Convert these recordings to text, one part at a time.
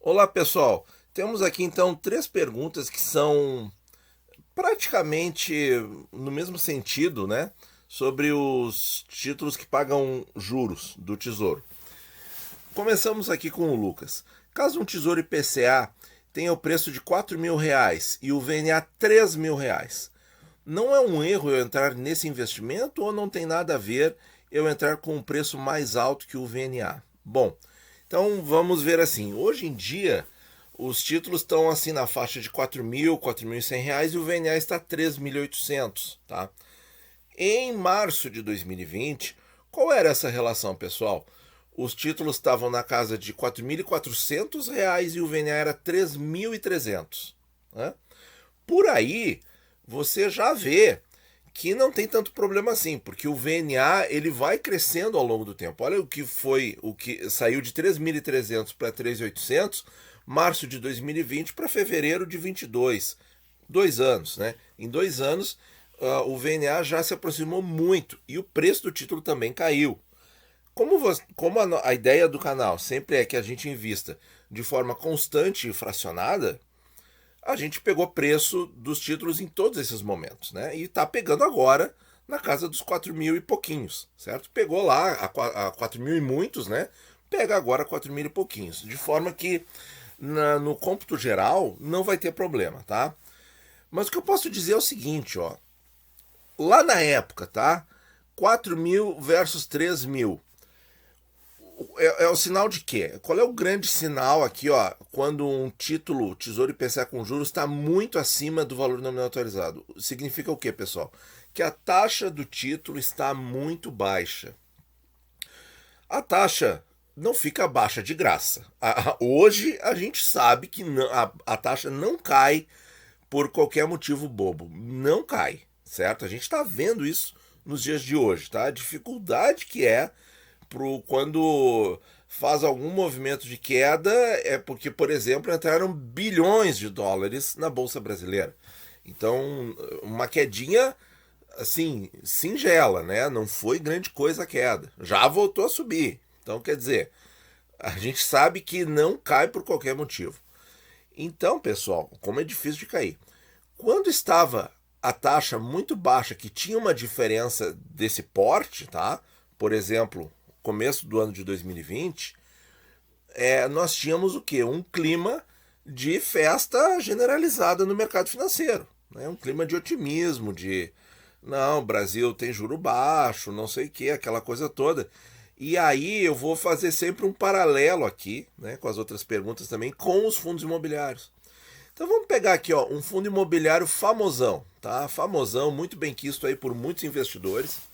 Olá pessoal, temos aqui então três perguntas que são praticamente no mesmo sentido, né? Sobre os títulos que pagam juros do Tesouro. Começamos aqui com o Lucas. Caso um Tesouro IPCA tenha o preço de R$ 4.000 e o VNA R$ 3.000, não é um erro eu entrar nesse investimento ou não tem nada a ver eu entrar com um preço mais alto que o VNA? Bom, então vamos ver assim. Hoje em dia, os títulos estão assim na faixa de R$ 4.000, R$ 4.100 e o VNA está 3.800, tá? Em março de 2020, qual era essa relação, pessoal? Os títulos estavam na casa de R$ 4.400 e o VNA era 3.300, né? Por aí, você já vê que não tem tanto problema assim, porque o VNA ele vai crescendo ao longo do tempo. Olha o que saiu de 3.300 para 3.800, março de 2020 para fevereiro de 22, 2 anos, né? Em 2 anos, o VNA já se aproximou muito e o preço do título também caiu. Como a ideia do canal sempre é que a gente invista de forma constante e fracionada, a gente pegou preço dos títulos em todos esses momentos, né? E está pegando agora na casa dos 4.000 e pouquinhos, certo? Pegou lá a 4.000 e muitos, né? Pega agora 4.000 e pouquinhos. De forma que no cômputo geral não vai ter problema, tá? Mas o que eu posso dizer é o seguinte, ó. Lá na época, tá? 4.000 versus 3.000. É o sinal de quê? Qual é o grande sinal aqui, ó, quando um título Tesouro IPCA com juros está muito acima do valor nominal atualizado? Significa o quê, pessoal? Que a taxa do título está muito baixa. A taxa não fica baixa de graça. Hoje a gente sabe que a taxa não cai por qualquer motivo bobo. Não cai, certo? A gente está vendo isso nos dias de hoje, tá? A dificuldade que é quando faz algum movimento de queda é porque, por exemplo, entraram bilhões de dólares na Bolsa Brasileira. Então, uma quedinha assim, singela, né? Não foi grande coisa a queda. Já voltou a subir. Então, quer dizer, a gente sabe que não cai por qualquer motivo. Então, pessoal, como é difícil de cair. Quando estava a taxa muito baixa, que tinha uma diferença desse porte, tá? Por exemplo, começo do ano de 2020, nós tínhamos o quê? Um clima de festa generalizada no mercado financeiro. Né? Um clima de otimismo, de não, o Brasil tem juro baixo, não sei o que, aquela coisa toda. E aí eu vou fazer sempre um paralelo aqui, né, com as outras perguntas também, com os fundos imobiliários. Então vamos pegar aqui, ó, um fundo imobiliário famosão, tá? Famosão, muito bem quisto aí por muitos investidores,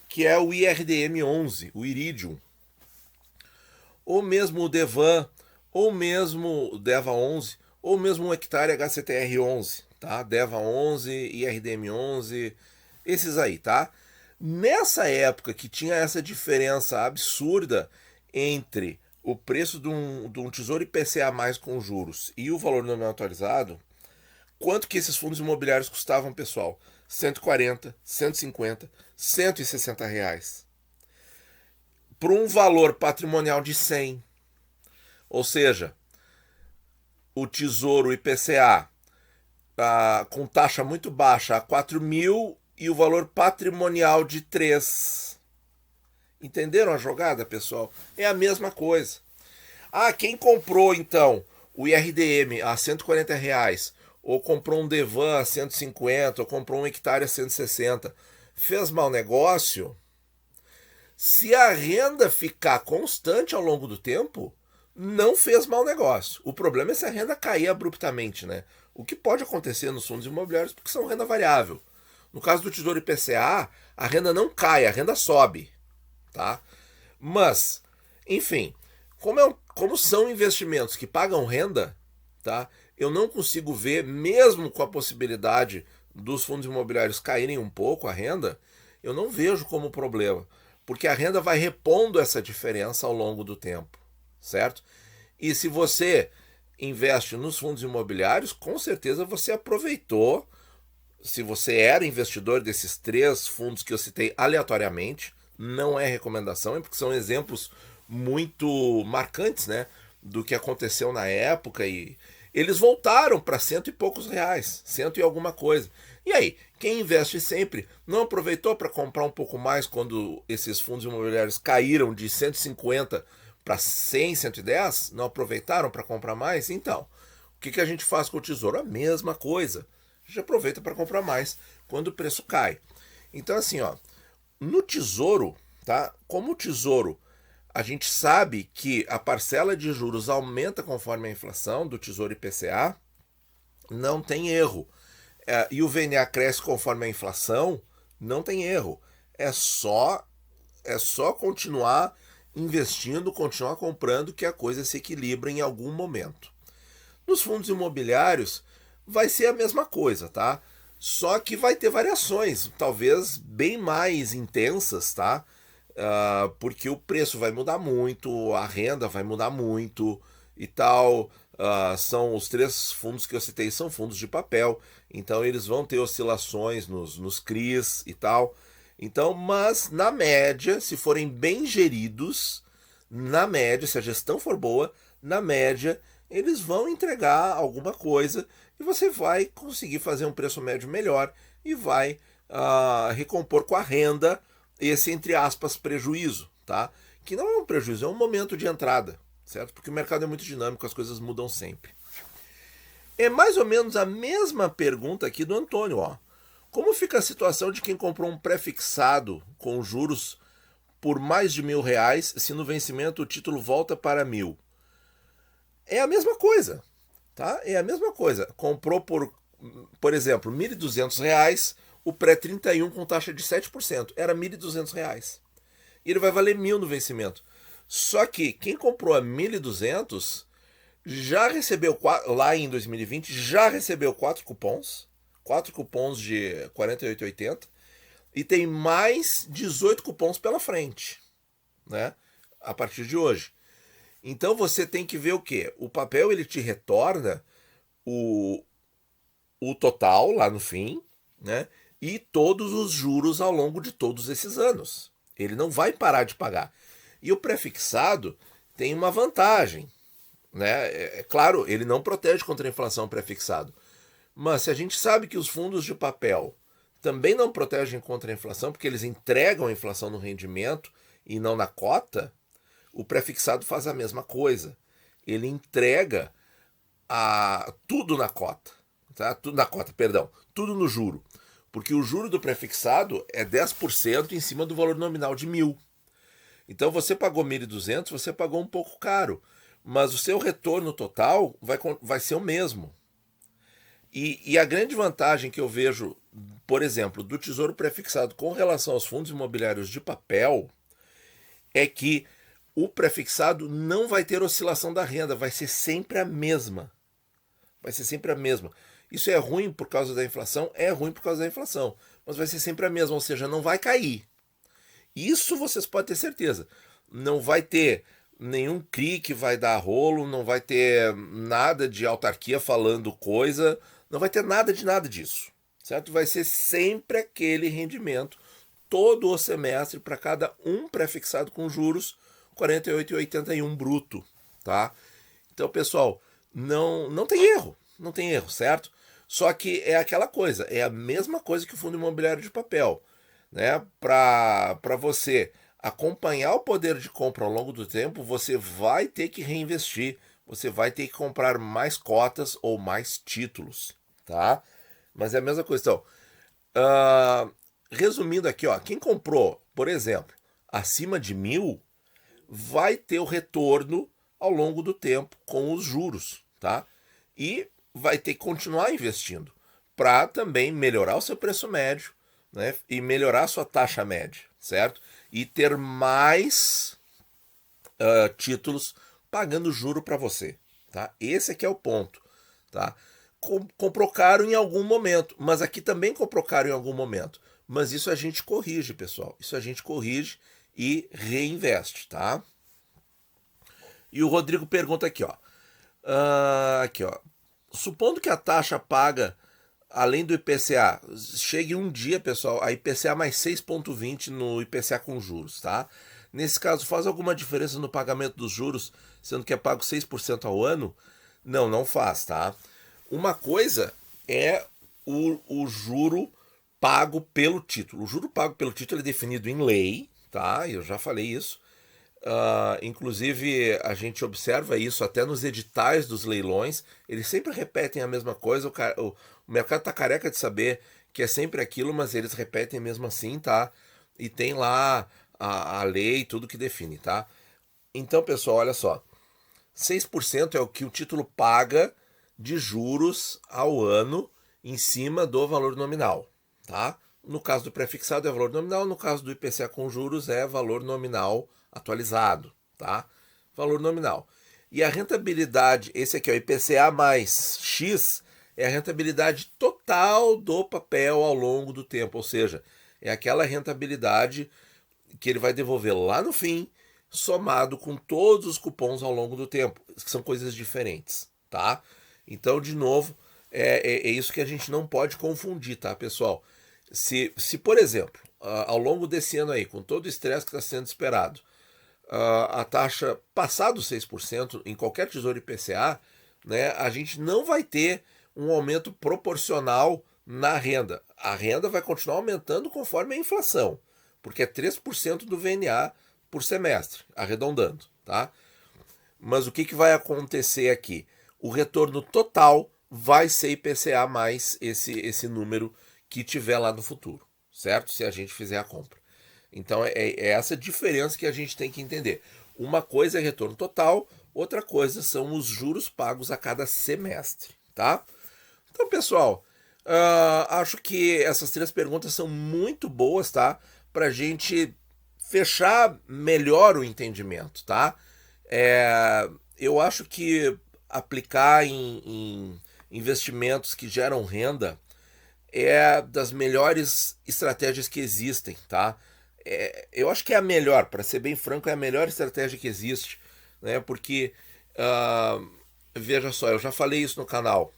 que é o IRDM11, o Iridium, ou mesmo o Devan, ou mesmo o Deva 11, ou mesmo o Hectare HCTR 11, tá? Deva 11, IRDM 11, esses aí, tá? Nessa época que tinha essa diferença absurda entre o preço de um tesouro IPCA mais com juros e o valor nominal atualizado, quanto que esses fundos imobiliários custavam, pessoal? 140, 150, R$ 160. Por um valor patrimonial de 100. Ou seja, o Tesouro IPCA com taxa muito baixa a 4.000 e o valor patrimonial de 3. Entenderam a jogada, pessoal? É a mesma coisa. Quem comprou então o IRDM a R$ 140, ou comprou um Devan a 150, ou comprou um Hectare a 160, fez mau negócio? Se a renda ficar constante ao longo do tempo, não fez mau negócio. O problema é se a renda cair abruptamente, né? O que pode acontecer nos fundos imobiliários porque são renda variável. No caso do Tesouro IPCA, a renda não cai, a renda sobe, tá? Mas, enfim, como são investimentos que pagam renda, tá? Eu não consigo ver, mesmo com a possibilidade dos fundos imobiliários caírem um pouco a renda, eu não vejo como problema, porque a renda vai repondo essa diferença ao longo do tempo, certo? E se você investe nos fundos imobiliários, com certeza você aproveitou. Se você era investidor desses três fundos que eu citei aleatoriamente, não é recomendação, é porque são exemplos muito marcantes, né? do que aconteceu na época e eles voltaram para cento e poucos reais, cento e alguma coisa. E aí, quem investe sempre não aproveitou para comprar um pouco mais quando esses fundos imobiliários caíram de 150 para 100, 110? Não aproveitaram para comprar mais? Então, o que a gente faz com o tesouro? A mesma coisa. A gente aproveita para comprar mais quando o preço cai. Então, assim, ó, no tesouro, tá? Como o tesouro, a gente sabe que a parcela de juros aumenta conforme a inflação do Tesouro IPCA, não tem erro. E o VNA cresce conforme a inflação, não tem erro. É só continuar investindo, continuar comprando que a coisa se equilibra em algum momento. Nos fundos imobiliários vai ser a mesma coisa, tá? Só que vai ter variações, talvez bem mais intensas, tá? Porque o preço vai mudar muito, a renda vai mudar muito e tal. São os 3 fundos que eu citei, são fundos de papel, então eles vão ter oscilações nos CRIs e tal. Então, mas na média, se forem bem geridos, na média, se a gestão for boa, na média eles vão entregar alguma coisa e você vai conseguir fazer um preço médio melhor e vai recompor com a renda esse, entre aspas, prejuízo, tá? Que não é um prejuízo, é um momento de entrada, certo? Porque o mercado é muito dinâmico, as coisas mudam sempre. É mais ou menos a mesma pergunta aqui do Antônio, ó. Como fica a situação de quem comprou um pré-fixado com juros por mais de R$1.000 se no vencimento o título volta para 1.000? É a mesma coisa, tá? É a mesma coisa. Comprou por exemplo, R$1.200, o pré-31 com taxa de 7%. Era R$1.200. E ele vai valer 1.000 no vencimento. Só que quem comprou a 1.200 já recebeu, lá em 2020, já recebeu 4 cupons de 48,80 e tem mais 18 cupons pela frente, né? A partir de hoje. Então você tem que ver o quê? O papel ele te retorna o total lá no fim, né? E todos os juros ao longo de todos esses anos. Ele não vai parar de pagar. E o prefixado tem uma vantagem, né? É claro, ele não protege contra a inflação prefixado. Mas se a gente sabe que os fundos de papel também não protegem contra a inflação, porque eles entregam a inflação no rendimento e não na cota, o prefixado faz a mesma coisa. Ele entrega tudo na cota. Tá? Tudo na cota, perdão. Tudo no juro. Porque o juro do prefixado é 10% em cima do valor nominal de 1.000. Então você pagou 1.200, você pagou um pouco caro. Mas o seu retorno total vai ser o mesmo. E a grande vantagem que eu vejo, por exemplo, do Tesouro Prefixado com relação aos fundos imobiliários de papel é que o prefixado não vai ter oscilação da renda, vai ser sempre a mesma. Vai ser sempre a mesma. Isso é ruim por causa da inflação? É ruim por causa da inflação. Mas vai ser sempre a mesma, ou seja, não vai cair. Isso vocês podem ter certeza. Não vai ter nenhum CRI que vai dar rolo, não vai ter nada de autarquia falando coisa, não vai ter nada disso. Certo? Vai ser sempre aquele rendimento todo o semestre para cada um prefixado com juros 48,81 bruto, tá? Então, pessoal, não tem erro, certo? Só que é aquela coisa, é a mesma coisa que o fundo imobiliário de papel, né? Para você acompanhar o poder de compra ao longo do tempo, você vai ter que reinvestir, você vai ter que comprar mais cotas ou mais títulos, tá? Mas é a mesma questão. Resumindo aqui, ó, quem comprou, por exemplo, acima de 1.000, vai ter o retorno ao longo do tempo com os juros, tá? E vai ter que continuar investindo para também melhorar o seu preço médio, né? E melhorar a sua taxa média, certo? E ter mais títulos pagando juro para você, tá? Esse aqui é o ponto, tá? Comprou caro em algum momento, mas aqui também comprou caro em algum momento. Mas isso a gente corrige, pessoal. Isso a gente corrige e reinveste, tá? E o Rodrigo pergunta aqui, ó. Aqui, ó. Supondo que a taxa paga, além do IPCA, chegue um dia, pessoal, a IPCA mais 6,20 no IPCA com juros, tá? Nesse caso, faz alguma diferença no pagamento dos juros, sendo que é pago 6% ao ano? Não, não faz, tá? Uma coisa é o juro pago pelo título. O juro pago pelo título é definido em lei, tá? Eu já falei isso. Inclusive, a gente observa isso até nos editais dos leilões. Eles sempre repetem a mesma coisa. O mercado tá careca de saber que é sempre aquilo, mas eles repetem mesmo assim, tá? E tem lá a lei, tudo que define, tá? Então, pessoal, olha só. 6% é o que o título paga de juros ao ano em cima do valor nominal, tá? No caso do pré-fixado é valor nominal, no caso do IPCA com juros é valor nominal atualizado, tá? Valor nominal. E a rentabilidade, esse aqui é o IPCA mais X, é a rentabilidade total do papel ao longo do tempo, ou seja, é aquela rentabilidade que ele vai devolver lá no fim, somado com todos os cupons ao longo do tempo, que são coisas diferentes, tá? Então, de novo, é isso que a gente não pode confundir, tá, pessoal? Se por exemplo, ao longo desse ano aí, com todo o estresse que está sendo esperado, a taxa passar dos 6% em qualquer tesouro IPCA, né, a gente não vai ter um aumento proporcional na renda. A renda vai continuar aumentando conforme a inflação, porque é 3% do VNA por semestre, arredondando, tá? Mas o que vai acontecer aqui? O retorno total vai ser IPCA mais esse número que tiver lá no futuro, certo? Se a gente fizer a compra. Então é essa diferença que a gente tem que entender. Uma coisa é retorno total, outra coisa são os juros pagos a cada semestre, tá? Então, pessoal, acho que essas 3 perguntas são muito boas, tá? Pra gente fechar melhor o entendimento, tá? Eu acho que aplicar em investimentos que geram renda é das melhores estratégias que existem, tá? Eu acho que é a melhor, para ser bem franco, é a melhor estratégia que existe, né? Porque, veja só, eu já falei isso no canal.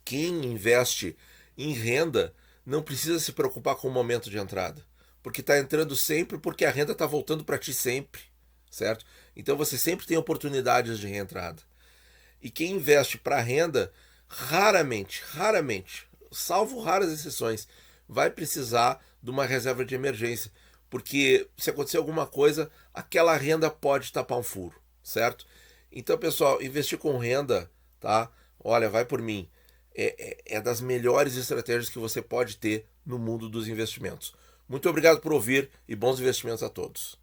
Quem investe em renda não precisa se preocupar com o momento de entrada, porque está entrando sempre, porque a renda está voltando para ti sempre, certo? Então você sempre tem oportunidades de reentrada. E quem investe para renda, raramente, salvo raras exceções, vai precisar de uma reserva de emergência, porque se acontecer alguma coisa, aquela renda pode tapar um furo, certo? Então, pessoal, investir com renda, tá? Olha, vai por mim. É das melhores estratégias que você pode ter no mundo dos investimentos. Muito obrigado por ouvir e bons investimentos a todos.